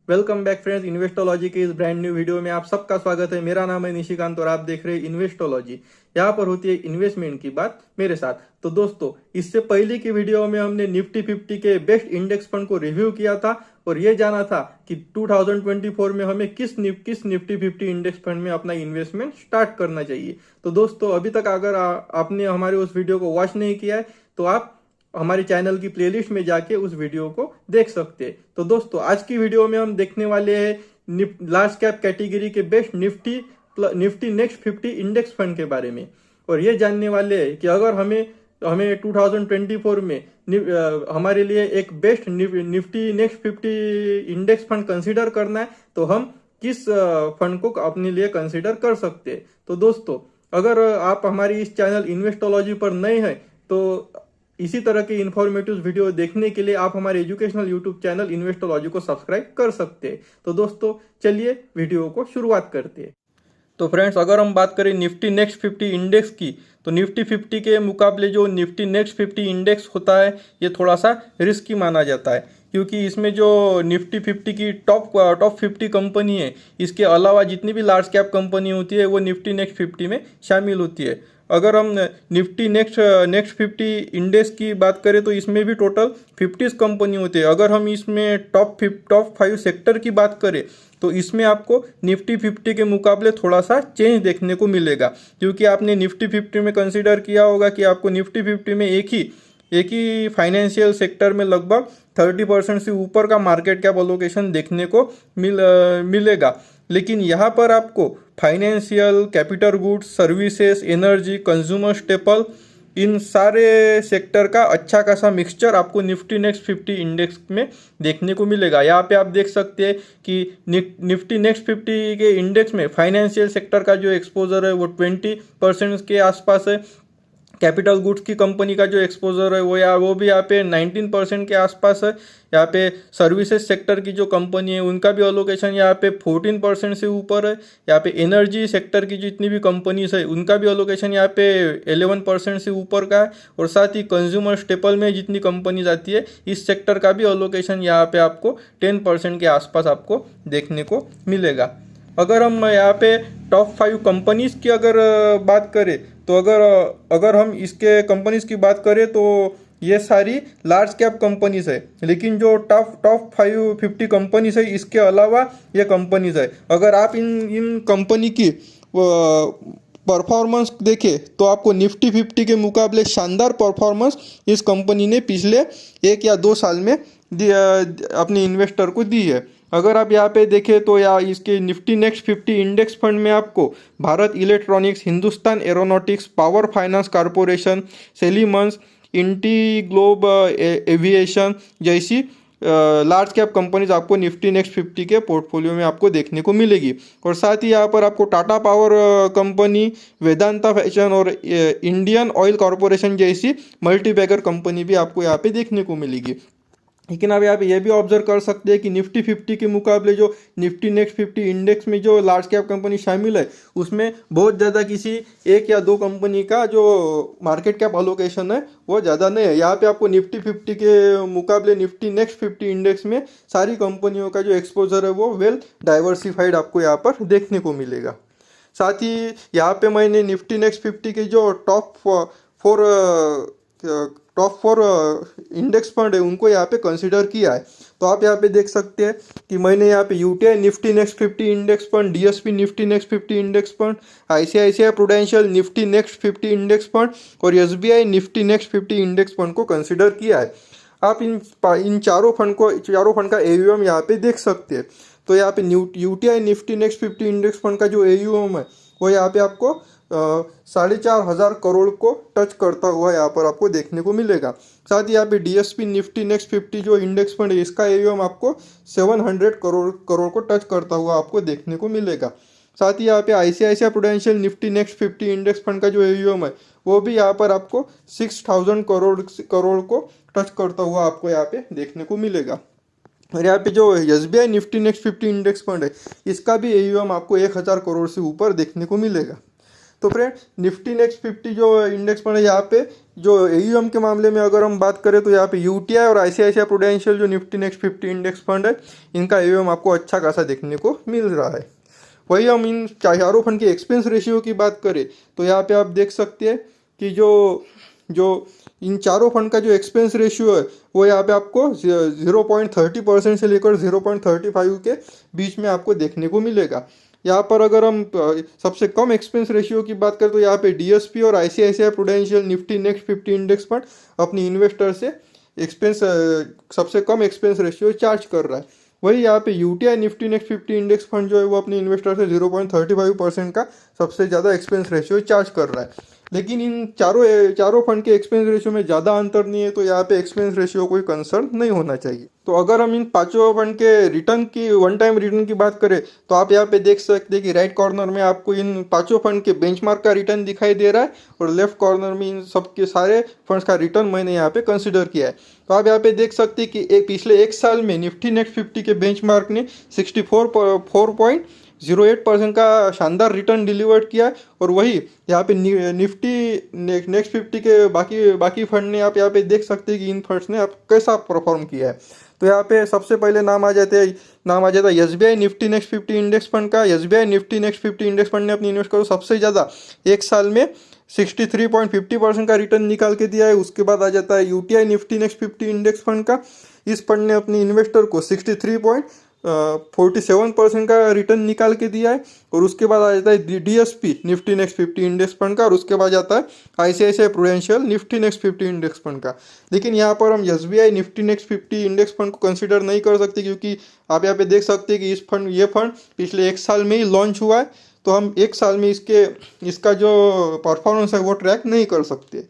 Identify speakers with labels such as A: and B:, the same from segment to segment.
A: Welcome back friends, इन्वेस्टोलॉजी के इस brand new video में आप सबका स्वागत है। मेरा नाम है निशिकांत और आप देख रहे हैं इन्वेस्टोलॉजी। यहाँ पर होती है इन्वेस्टमेंट की बात मेरे साथ। तो दोस्तों, इससे पहले की वीडियो में हमने निफ्टी 50 के बेस्ट इंडेक्स फंड को रिव्यू किया था और ये जाना था कि 2024 में हमें किस निफ्टी 50 इंडेक्स फंड में अपना इन्वेस्टमेंट स्टार्ट करना चाहिए। तो दोस्तों, अभी तक अगर आपने हमारे उस वीडियो को वॉच नहीं किया है तो आप हमारे चैनल की प्लेलिस्ट में जाके उस वीडियो को देख सकते हैं। तो दोस्तों, आज की वीडियो में हम देखने वाले हैं लार्ज कैप कैटेगरी के best Nifty next 50 index fund के बारे में। और ये जानने वाले हैं कि अगर हमें हमें 2024 में हमारे लिए एक best Nifty next 50 index fund consider करना है तो हम किस फंड को अपने लिए कंसीडर कर सकते हैं। तो दोस्तों, अगर आप हमारी इस चैनल इन्वेस्टोलॉजी पर नए हैं तो इसी तरह के इन्फॉर्मेटिव वीडियो देखने के लिए आप हमारे एजुकेशनल यूट्यूब चैनल इन्वेस्टोलॉजी को सब्सक्राइब कर सकते हैं। तो दोस्तों, चलिए वीडियो को शुरुआत करते हैं। तो फ्रेंड्स, अगर हम बात करें निफ्टी नेक्स्ट 50 इंडेक्स की तो निफ्टी 50 के मुकाबले जो निफ्टी नेक्स्ट 50 इंडेक्स होता है ये थोड़ा सा रिस्की माना जाता है, क्योंकि इसमें जो निफ्टी 50 की टॉप 50 कंपनी है, इसके अलावा जितनी भी लार्ज कैप कंपनी होती है वो निफ्टी नेक्स्ट 50 में शामिल होती है। अगर हम निफ्टी नेक्स्ट 50 इंडेक्स की बात करें तो इसमें भी टोटल 50 कंपनी होती है। अगर हम इसमें टॉप 5 सेक्टर की बात करें तो इसमें आपको निफ्टी 50 के मुकाबले थोड़ा सा चेंज देखने को मिलेगा, क्योंकि आपने निफ्टी 50 में कंसीडर किया होगा कि आपको निफ्टी 50 में एक ही फाइनेंशियल सेक्टर में लगभग 30% से ऊपर का मार्केट कैप अलोकेशन देखने को मिलेगा। लेकिन यहाँ पर आपको financial, capital goods, services, energy, consumer staple, इन सारे सेक्टर का अच्छा खासा मिक्सचर आपको निफ्टी नेक्स्ट 50 इंडेक्स में देखने को मिलेगा। यहाँ पे आप देख सकते हैं कि निफ्टी नेक्स्ट 50 के इंडेक्स में फाइनेंशियल सेक्टर का जो एक्सपोजर है वो 20% के आसपास है। कैपिटल गुड्स की कंपनी का जो एक्सपोजर है वो भी यहाँ पे 19% के आसपास है। यहाँ पे सर्विसेज सेक्टर की जो कंपनी है उनका भी अलोकेशन यहाँ पे 14% से ऊपर है। यहाँ पे एनर्जी सेक्टर की जितनी भी कंपनीज है उनका भी अलोकेशन यहाँ पे 11% से ऊपर का है। और साथ ही कंज्यूमर स्टेपल में जितनी कंपनीज आती है इस सेक्टर का भी अलोकेशन यहाँ पे आपको 10% के आसपास आपको देखने को मिलेगा। अगर हम यहाँ पे टॉप 5 कंपनीज की अगर बात करें तो अगर हम इसके कंपनीज की बात करें तो ये सारी लार्ज कैप कंपनीज है। लेकिन जो टॉप 50 कंपनीज है इसके अलावा ये कंपनीज है, अगर आप इन कंपनी की परफॉर्मेंस देखें तो आपको निफ्टी 50 के मुकाबले शानदार परफॉर्मेंस इस कंपनी ने पिछले 1 या 2 साल में अपने इन्वेस्टर को दी है। अगर आप यहाँ पे देखें तो इसके निफ्टी नेक्स्ट 50 इंडेक्स फंड में आपको Bharat Electronics, Hindustan Aeronautics, Power Finance Corporation, Siemens, InterGlobe Aviation जैसी लार्ज कैप कंपनीज आपको निफ्टी नेक्स्ट 50 के पोर्टफोलियो में आपको देखने को मिलेगी। और साथ ही यहाँ पर आपको Tata power company, Vedanta fashion और इंडियन ऑयल कॉरपोरेशन जैसी मल्टीबैगर कंपनी भी आपको यहाँ पे देखने को मिलेगी। लेकिन अब आप ये भी ऑब्जर्व कर सकते हैं कि निफ्टी 50 के मुकाबले जो निफ्टी नेक्स्ट 50 इंडेक्स में जो लार्ज कैप कंपनी शामिल है उसमें बहुत ज़्यादा किसी 1 या 2 कंपनी का जो मार्केट कैप अलोकेशन है वो ज़्यादा नहीं है। यहाँ पे आपको निफ्टी 50 के मुकाबले निफ्टी नेक्स्ट 50 इंडेक्स में सारी कंपनियों का जो एक्सपोजर है वो वेल डाइवर्सिफाइड आपको यहाँ पर देखने को मिलेगा। साथ ही यहाँ पे मैंने निफ्टी नेक्स्ट 50 के जो टॉप फोर इंडेक्स फंड है उनको यहाँ पे कंसिडर किया है। तो आप यहाँ पे देख सकते हैं कि मैंने यहाँ पे UTI Nifty next 50 index fund, DSP Nifty next 50 index fund, ICICI Prudential Nifty next 50 index fund और SBI Nifty next 50 index fund को कंसिडर किया है। आप इन चारों फंड का एयूएम यहाँ पे देख सकते हैं। तो यहाँ पे UTI Nifty next 50 index fund का जो एयूएम है वो यहाँ पे आपको 4,500 करोड़ को टच करता हुआ यहाँ पर आपको देखने को मिलेगा। साथ ही यहाँ पे डीएसपी निफ्टी नेक्स्ट 50 जो इंडेक्स फंड है इसका एयूएम आपको 700 करोड़ को टच करता हुआ आपको देखने को मिलेगा। साथ ही यहाँ पे ICICI Prudential Nifty next 50 index fund का जो एयूएम है वो भी यहाँ पर आपको 6,000 करोड़ को टच करता हुआ आपको यहाँ पे देखने को मिलेगा। और यहाँ पे जो SBI Nifty next 50 index fund है इसका भी एयूएम आपको 1,000 करोड़ से ऊपर देखने को मिलेगा। तो फ्रेंड निफ्टी नेक्स्ट 50 जो इंडेक्स फंड है, यहाँ पे जो AUM के मामले में अगर हम बात करें तो यहाँ पे UTI और ICICI प्रूडेंशियल जो निफ्टी नेक्स्ट 50 इंडेक्स फंड है, इनका AUM आपको अच्छा खासा देखने को मिल रहा है। वही हम इन चारों फंड की एक्सपेंस रेशियो की बात करें तो यहाँ पे आप देख सकते हैं कि जो इन चारों फंड का जो एक्सपेंस रेशियो है वो यहाँ पे आपको 0.30% से लेकर 0.35 के बीच में आपको देखने को मिलेगा। यहाँ पर अगर हम सबसे कम एक्सपेंस रेशियो की बात करें तो यहाँ पे DSP और ICICI prudential Nifty next 50 index fund अपनी इन्वेस्टर से एक्सपेंस सबसे कम एक्सपेंस रेशियो चार्ज कर रहा है। वही यहाँ पे UTI Nifty next 50 index fund जो है वो अपने इन्वेस्टर से 0.35% का सबसे ज़्यादा एक्सपेंस रेशियो चार्ज कर रहा है। लेकिन इन चारों फंड के एक्सपेंस रेशियो में ज़्यादा अंतर नहीं है, तो यहाँ पे एक्सपेंस रेशियो कोई कंसर्न नहीं होना चाहिए। तो अगर हम इन पांचों फंड के रिटर्न की वन टाइम रिटर्न की बात करें तो आप यहाँ पे देख सकते हैं कि राइट कॉर्नर में आपको इन पांचों फंड के बेंचमार्क का रिटर्न दिखाई दे रहा है और लेफ्ट कॉर्नर में इन सबके सारे फंड्स का रिटर्न मैंने यहाँ पे कंसिडर किया है। तो आप यहाँ पे देख सकते हैं कि पिछले एक साल में निफ्टी नेक्स्ट 50 के बेंचमार्क ने 64.08% का शानदार रिटर्न डिलीवर्ड किया है, और वही यहाँ पे निफ्टी नेक्स्ट 50 के बाकी फंड ने आप यहाँ पे देख सकते हैं कि इन फंड्स ने आप कैसा परफॉर्म किया है। तो यहाँ पे सबसे पहले नाम आ जाता है SBI Nifty next 50 index fund का। SBI Nifty next 50 index fund ने अपनी इन्वेस्टर को सबसे ज़्यादा एक साल में 63.50% का रिटर्न निकाल के दिया है। उसके बाद आ जाता है UTI Nifty next 50 index fund का। इस फंड ने अपनी इन्वेस्टर को 63.47% का रिटर्न निकाल के दिया है। और उसके बाद आ जाता है DSP Nifty next 50 index fund का, और उसके बाद जाता है ICICI prudential Nifty next 50 index fund का। लेकिन यहाँ पर हम SBI Nifty next 50 index fund को कंसिडर नहीं कर सकते, क्योंकि आप यहाँ पे देख सकते हैं कि ये फंड पिछले एक साल में ही लॉन्च हुआ है, तो हम एक साल में इसका जो परफॉर्मेंस है वो ट्रैक नहीं कर सकते।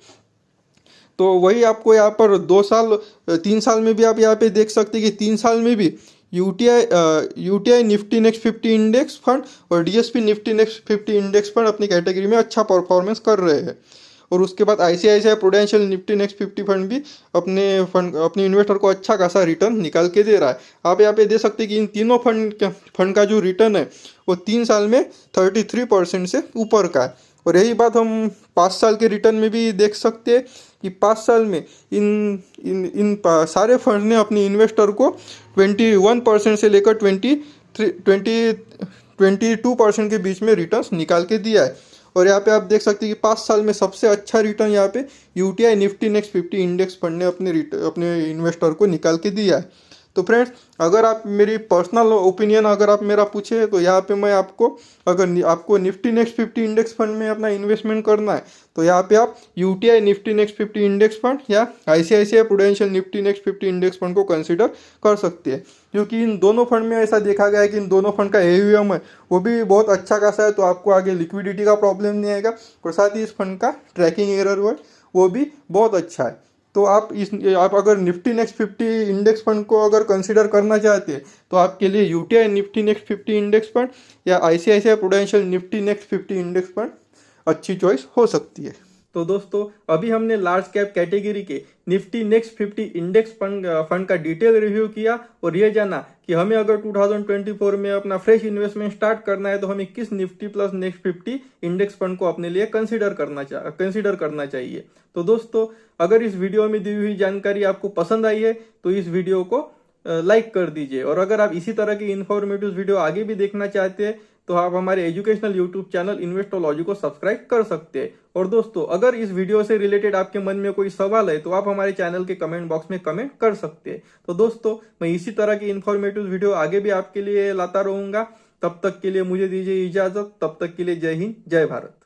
A: तो वही आपको यहाँ पर 3 साल में भी आप यहाँ पे देख सकते हैं कि 3 साल में भी UTI Nifty next 50 index fund और DSP Nifty next 50 index fund अपनी कैटेगरी में अच्छा परफॉर्मेंस कर रहे हैं। और उसके बाद ICICI prudential Nifty next 50 fund भी अपने इन्वेस्टर को अच्छा खासा रिटर्न निकाल के दे रहा है। आप यहाँ पे दे सकते हैं कि इन तीनों फंड का जो रिटर्न है वो 3 साल में 33% से ऊपर का है। और यही बात हम 5 साल के रिटर्न में भी देख सकते हैं कि 5 साल में इन सारे फंड ने अपनी इन्वेस्टर को 21% से लेकर 22% के बीच में रिटर्न्स निकाल के दिया है। और यहाँ पे आप देख सकते हैं कि 5 साल में सबसे अच्छा रिटर्न यहाँ पे UTI Nifty next 50 index fund ने अपने इन्वेस्टर को निकाल के दिया है। तो फ्रेंड्स, अगर आप मेरी पर्सनल ओपिनियन अगर आप मेरा पूछे तो यहाँ पे मैं आपको निफ्टी नेक्स्ट 50 इंडेक्स फंड में अपना इन्वेस्टमेंट करना है तो यहाँ पे आप UTI Nifty next 50 index fund या ICICI prudential Nifty next 50 index fund को कंसिडर कर सकते हैं, क्योंकि इन दोनों फंड में ऐसा देखा गया है कि इन दोनों फंड का AUM है वो भी बहुत अच्छा खासा है, तो आपको आगे लिक्विडिटी का प्रॉब्लम नहीं आएगा, और साथ ही इस फंड का ट्रैकिंग एरर वो भी बहुत अच्छा है। तो आप अगर निफ्टी नेक्स्ट 50 इंडेक्स फंड को अगर कंसिडर करना चाहते हैं तो आपके लिए UTI Nifty next 50 index fund या ICICI prudential Nifty next 50 index fund अच्छी चॉइस हो सकती है। तो दोस्तों, अभी हमने लार्ज कैप कैटेगरी के निफ्टी नेक्स्ट 50 इंडेक्स फंड का डिटेल रिव्यू किया और ये जाना कि हमें अगर 2024 में अपना फ्रेश इन्वेस्टमेंट स्टार्ट करना है तो हमें किस Nifty plus next 50 index fund को अपने लिए कंसिडर करना चाहिए। तो दोस्तों, अगर इस वीडियो में दी हुई जानकारी आपको पसंद आई है तो इस वीडियो को लाइक कर दीजिए, और अगर आप इसी तरह की इन्फॉर्मेटिव वीडियो आगे भी देखना चाहते हैं तो आप हमारे एजुकेशनल यूट्यूब चैनल इन्वेस्टोलॉजी को सब्सक्राइब कर सकते हैं। और दोस्तों, अगर इस वीडियो से रिलेटेड आपके मन में कोई सवाल है तो आप हमारे चैनल के कमेंट बॉक्स में कमेंट कर सकते हैं। तो दोस्तों, मैं इसी तरह की इन्फॉर्मेटिव वीडियो आगे भी आपके लिए लाता रहूंगा। तब तक के लिए मुझे दीजिए इजाजत। तब तक के लिए जय हिंद, जय भारत।